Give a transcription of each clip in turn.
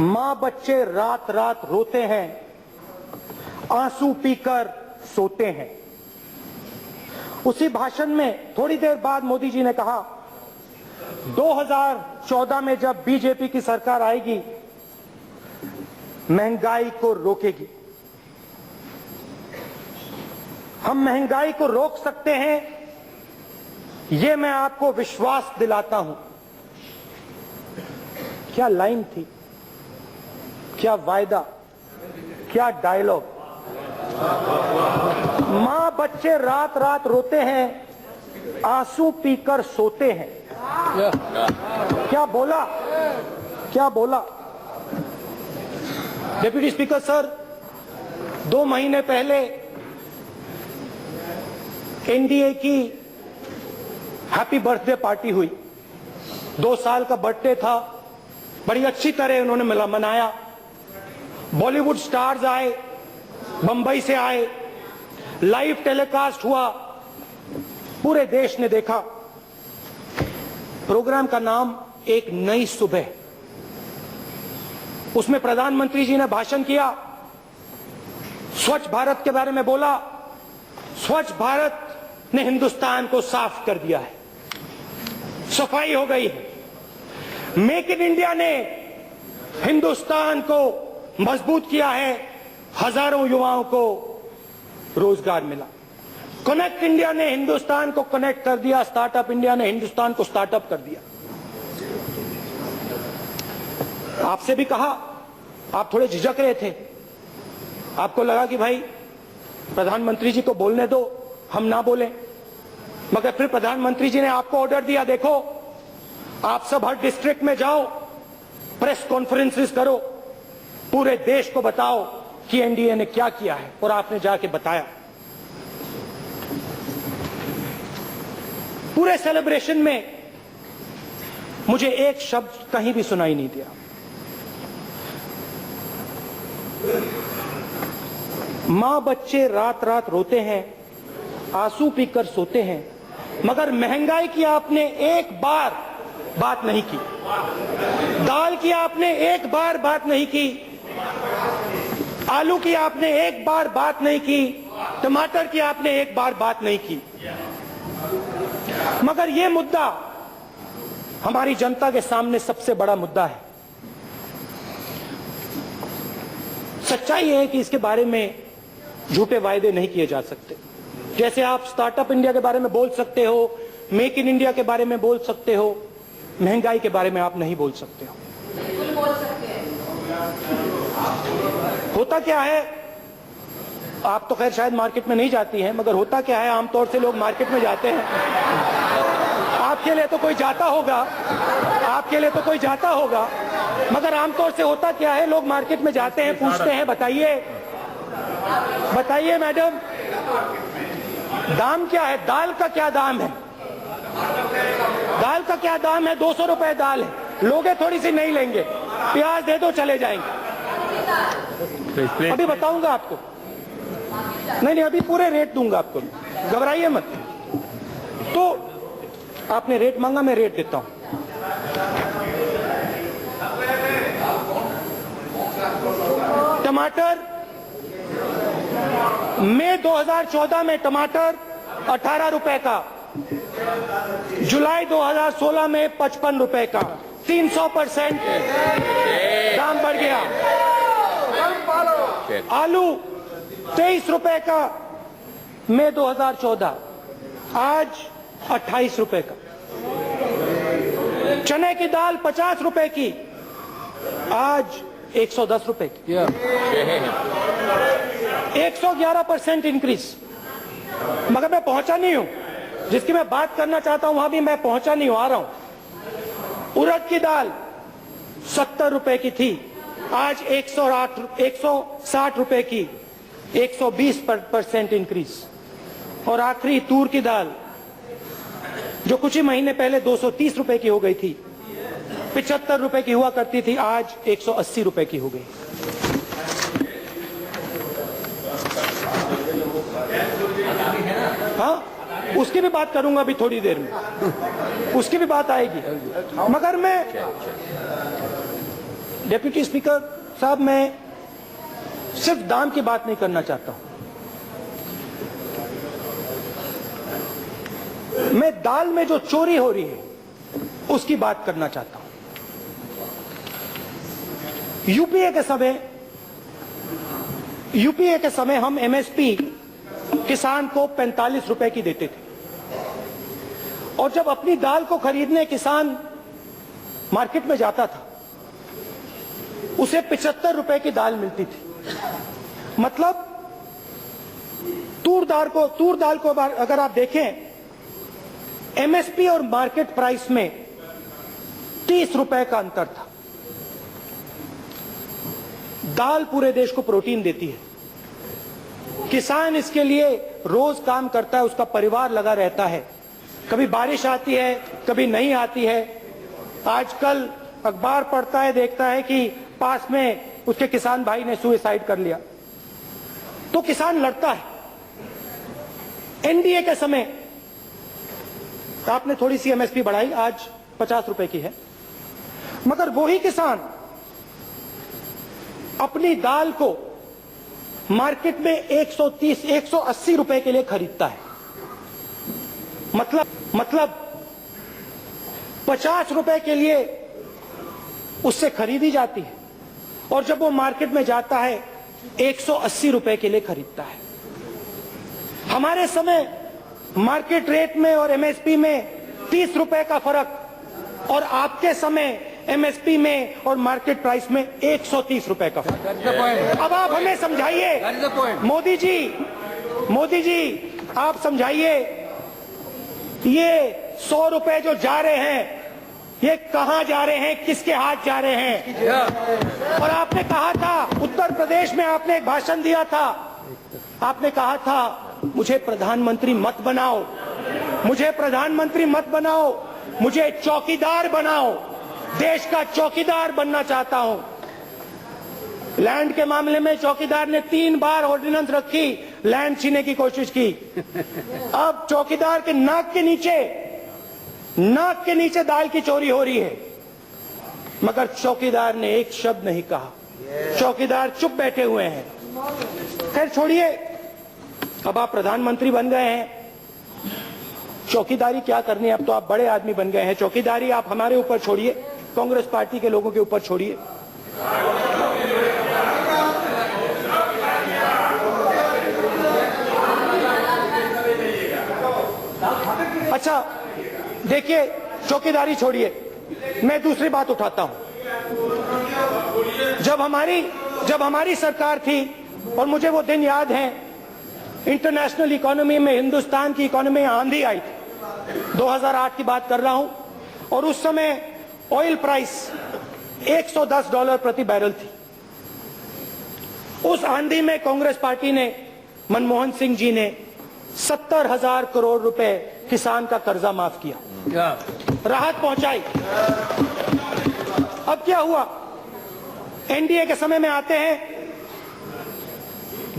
मां बच्चे रात रात रोते हैं, आंसू पीकर सोते हैं। उसी भाषण में थोड़ी देर बाद मोदी जी ने कहा 2014 में जब बीजेपी की सरकार आएगी महंगाई को रोकेगी। हम महंगाई को रोक सकते हैं, ये मैं आपको विश्वास दिलाता हूं। क्या लाइन थी, क्या वायदा, क्या डायलॉग। मां बच्चे रात रात रोते हैं, आंसू पीकर सोते हैं। क्या बोला, क्या बोला। डिप्टी स्पीकर सर, 2 महीने पहले एनडीए की हैप्पी बर्थडे पार्टी हुई। 2 साल का बर्थडे था, बड़ी अच्छी तरह उन्होंने मनाया। बॉलीवुड स्टार्स आए, बंबई से आए, लाइव टेलीकास्ट हुआ, पूरे देश ने देखा। प्रोग्राम का नाम एक नई सुबह। उसमें प्रधानमंत्री जी ने भाषण किया, स्वच्छ भारत के बारे में बोला। स्वच्छ भारत ने हिंदुस्तान को साफ कर दिया है, सफाई हो गई है। मेक इन इंडिया ने हिंदुस्तान को मजबूत किया है, हजारों युवाओं को रोजगार मिला। कनेक्ट इंडिया ने हिंदुस्तान को कनेक्ट कर दिया, स्टार्टअप इंडिया ने हिंदुस्तान को स्टार्टअप कर दिया। आपसे भी कहा, आप थोड़े झिझक रहे थे, आपको लगा कि भाई प्रधानमंत्री जी को बोलने दो, हम ना बोलें। मगर फिर प्रधानमंत्री जी ने आपको ऑर्डर दिया, देखो आप सब हर डिस्ट्रिक्ट में जाओ, प्रेस कॉन्फ्रेंसेस करो, पूरे देश को बताओ कि एनडीए ने क्या किया है। और आपने जाके बताया। पूरे सेलिब्रेशन में मुझे एक शब्द कहीं भी सुनाई नहीं दिया। मां बच्चे रात रात रोते हैं, आंसू पीकर सोते हैं, मगर महंगाई की आपने एक बार बात नहीं की। दाल की आपने एक बार बात नहीं की, आलू की आपने एक बार बात नहीं की, टमाटर की आपने एक बार बात नहीं की। मगर यह मुद्दा हमारी जनता के सामने सबसे बड़ा मुद्दा है। सच्चाई है कि इसके बारे में झूठे वायदे नहीं किए जा सकते। जैसे आप स्टार्टअप इंडिया के बारे में बोल सकते हो, मेक इन इंडिया के बारे में बोल सकते हो, महंगाई के बारे में आप नहीं बोल सकते हो। होता क्या है, आप तो खैर शायद मार्केट में नहीं जाती हैं, मगर होता क्या है, आमतौर से लोग मार्केट में जाते हैं। आपके लिए तो कोई जाता होगा, आपके लिए तो कोई जाता होगा, मगर आमतौर से होता क्या है, लोग मार्केट में जाते हैं, पूछते हैं, बताइए बताइए मैडम दाम क्या है, दाल का क्या दाम है, दाल का क्या दाम है। 200 रुपए दाल है, लोगे थोड़ी सी नहीं लेंगे, प्याज दे दो चले जाएंगे। अभी बताऊंगा आपको, नहीं अभी पूरे रेट दूंगा आपको, घबराइए मत। तो आपने रेट मांगा, मैं रेट देता हूं। टमाटर मई 2014 में टमाटर 18 रुपए का, जुलाई 2016 में 55 रुपए का, 300% दाम बढ़ गया। आलू 23 रुपए का मई 2014, आज 28 रुपए का। चने की दाल 50 रुपए की, आज 110 रुपए की। 111% इंक्रीज। मगर मैं पहुंचा नहीं हूं, जिसकी मैं बात करना चाहता हूं वहां भी मैं पहुंचा नहीं हूं, आ रहा हूं। उड़द की दाल 70 रुपए की थी, आज 160 रुपए की, 120% इंक्रीज। और आखिरी तूर की दाल जो कुछ ही महीने पहले 230 रुपए की हो गई थी, 75 रुपए की हुआ करती थी, आज 180 रुपए की हो गई। हाँ, उसकी भी बात करूंगा अभी थोड़ी देर में, उसकी भी बात आएगी। मगर मैं डिप्टी स्पीकर साहब, मैं सिर्फ दाम की बात नहीं करना चाहता हूं, मैं दाल में जो चोरी हो रही है उसकी बात करना चाहता हूं। यूपीए के समय हम एमएसपी किसान को 45 रुपए की देते थे, और जब अपनी दाल को खरीदने किसान मार्केट में जाता था उसे 75 रुपए की दाल मिलती थी। मतलब तूर दाल को अगर आप देखें, एमएसपी और मार्केट प्राइस में 30 रुपए का अंतर था। दाल पूरे देश को प्रोटीन देती है, किसान इसके लिए रोज काम करता है, उसका परिवार लगा रहता है, कभी बारिश आती है कभी नहीं आती है। आजकल अखबार पढ़ता है, देखता है कि पास में उसके किसान भाई ने सुसाइड कर लिया, तो किसान लड़ता है। एनडीए के समय आपने थोड़ी सी एमएसपी बढ़ाई, आज 50 रुपए की है, मगर वही किसान अपनी दाल को मार्केट में 180 रुपए के लिए खरीदता है। मतलब 50 रुपए के लिए उससे खरीदी जाती है, और जब वो मार्केट में जाता है 180 रुपए के लिए खरीदता है। हमारे समय मार्केट रेट में और एमएसपी में 30 रुपए का फर्क, और आपके समय एमएसपी में और मार्केट प्राइस में 130 रुपए का फर्क। अब आप हमें समझाइए, मोदी जी आप समझाइए, ये 100 रुपए जो जा रहे हैं ये कहां जा रहे हैं, किसके हाथ जा रहे हैं? और आपने कहा था, उत्तर प्रदेश में आपने एक भाषण दिया था, आपने कहा था मुझे प्रधानमंत्री मत बनाओ, मुझे प्रधानमंत्री मत बनाओ, मुझे चौकीदार बनाओ, देश का चौकीदार बनना चाहता हूं। लैंड के मामले में चौकीदार ने 3 बार ऑर्डिनेंस रखी, लैंड छीनने की कोशिश की। अब चौकीदार के नाक के नीचे दाल की चोरी हो रही है, मगर चौकीदार ने एक शब्द नहीं कहा, चौकीदार चुप बैठे हुए हैं। खैर छोड़िए, अब आप प्रधानमंत्री बन गए हैं, चौकीदारी क्या करनी है, अब तो आप बड़े आदमी बन गए हैं। चौकीदारी आप हमारे ऊपर छोड़िए, कांग्रेस पार्टी के लोगों के ऊपर छोड़िए। अच्छा देखिए, चौकीदारी छोड़िए, मैं दूसरी बात उठाता हूं। जब हमारी सरकार थी, और मुझे वो दिन याद है, इंटरनेशनल इकोनॉमी में, हिंदुस्तान की इकोनॉमी आंधी आई थी, 2008 की बात कर रहा हूं, और उस समय ऑयल प्राइस $110 प्रति बैरल थी। उस आंधी में कांग्रेस पार्टी ने, मनमोहन सिंह जी ने 70,000 करोड़ रुपए किसान का कर्जा माफ किया, राहत पहुंचाई। अब क्या हुआ, एनडीए के समय में आते हैं,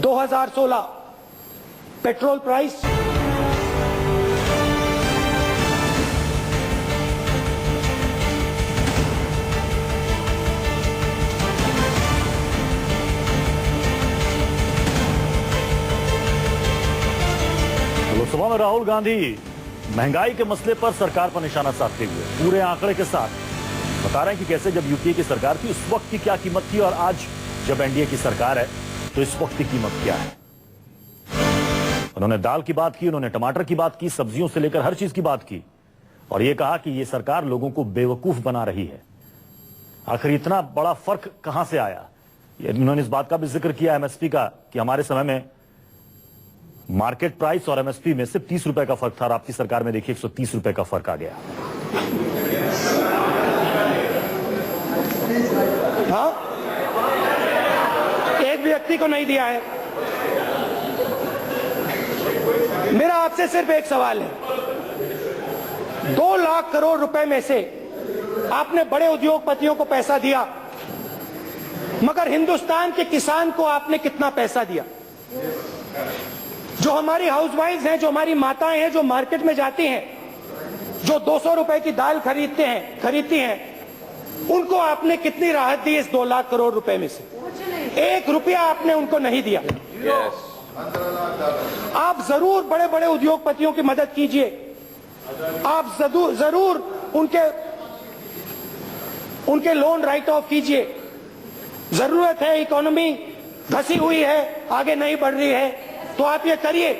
2016 पेट्रोल प्राइस लोकसभा में राहुल गांधी महंगाई के मसले पर सरकार पर निशाना साधते हुए पूरे आंकड़े के साथ बता रहे हैं कि कैसे जब यूपीए की सरकार थी उस वक्त की क्या कीमत थी, और आज जब एनडीए की सरकार है तो इस वक्त की कीमत क्या है। उन्होंने दाल की बात की, उन्होंने टमाटर की बात की, सब्जियों से लेकर हर चीज की बात की, और यह कहा कि यह सरकार लोगों को बेवकूफ बना रही है। आखिर इतना बड़ा फर्क कहां से आया? उन्होंने इस बात का भी जिक्र किया एमएसपी का, कि हमारे समय में मार्केट प्राइस और एमएसपी में सिर्फ 30 रुपए का फर्क था, और आपकी सरकार में देखिए 130 रुपए का फर्क आ गया। हाँ, एक व्यक्ति को नहीं दिया है। मेरा आपसे सिर्फ एक सवाल है, 2 लाख करोड़ रुपए में से आपने बड़े उद्योगपतियों को पैसा दिया, मगर हिंदुस्तान के किसान को आपने कितना पैसा दिया? जो हमारी हाउसवाइफ्स हैं, जो हमारी माताएं हैं, जो मार्केट में जाती हैं, जो 200 रुपए की दाल खरीदती हैं, उनको आपने कितनी राहत दी इस 2 लाख करोड़ रुपए में से? 1 रुपया आपने उनको नहीं दिया। आप जरूर बड़े बड़े उद्योगपतियों की मदद कीजिए, आप जरूर उनके लोन राइट ऑफ कीजिए। जरूरत है, इकोनॉमी धसी हुई है, आगे नहीं बढ़ रही है, तो आप ये करिए,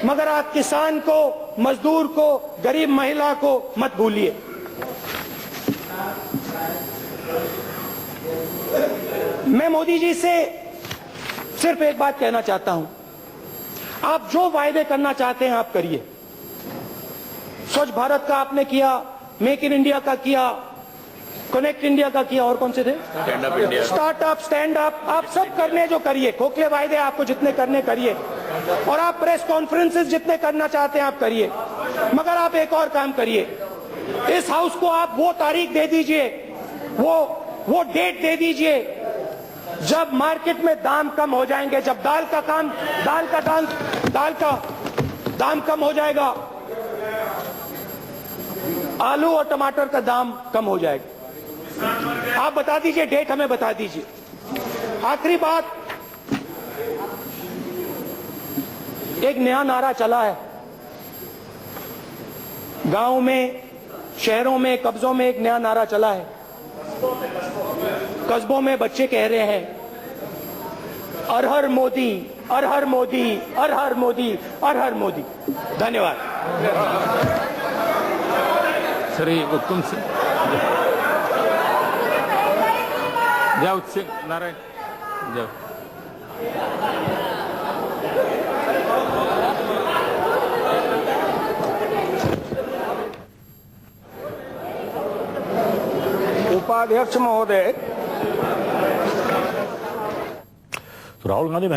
मगर आप किसान को, मजदूर को, गरीब महिला को मत भूलिए। मैं मोदी जी से सिर्फ एक बात कहना चाहता हूं, आप जो वायदे करना चाहते हैं आप करिए। स्वच्छ भारत का आपने किया, मेक इन इंडिया का किया, कनेक्ट इंडिया का किया, और कौन से थे? Stand up India, startup, stand up, आप सब करने जो करिए। खोखले वायदे आपको जितने करने करिए, और आप प्रेस कॉन्फ्रेंसेस जितने करना चाहते हैं आप करिए, मगर आप एक और काम करिए, इस हाउस को आप वो तारीख दे दीजिए, वो डेट दे दीजिए जब मार्केट में दाम कम हो जाएंगे, जब दाल का दाम कम हो जाएगा, आलू और टमाटर का दाम कम हो जाएगा। आप बता दीजिए, डेट हमें बता दीजिए। आखिरी बात, एक नया नारा चला है गांव में, शहरों में, कस्बों में, एक नया नारा चला है। कस्बों में बच्चे कह रहे हैं, हर हर मोदी, हर हर मोदी, हर हर मोदी, हर हर मोदी। धन्यवाद। श्री उत्तम सिंह, जाओ सिंह नारायण जाओ। उपाध्यक्ष महोदय, तो राहुल गांधी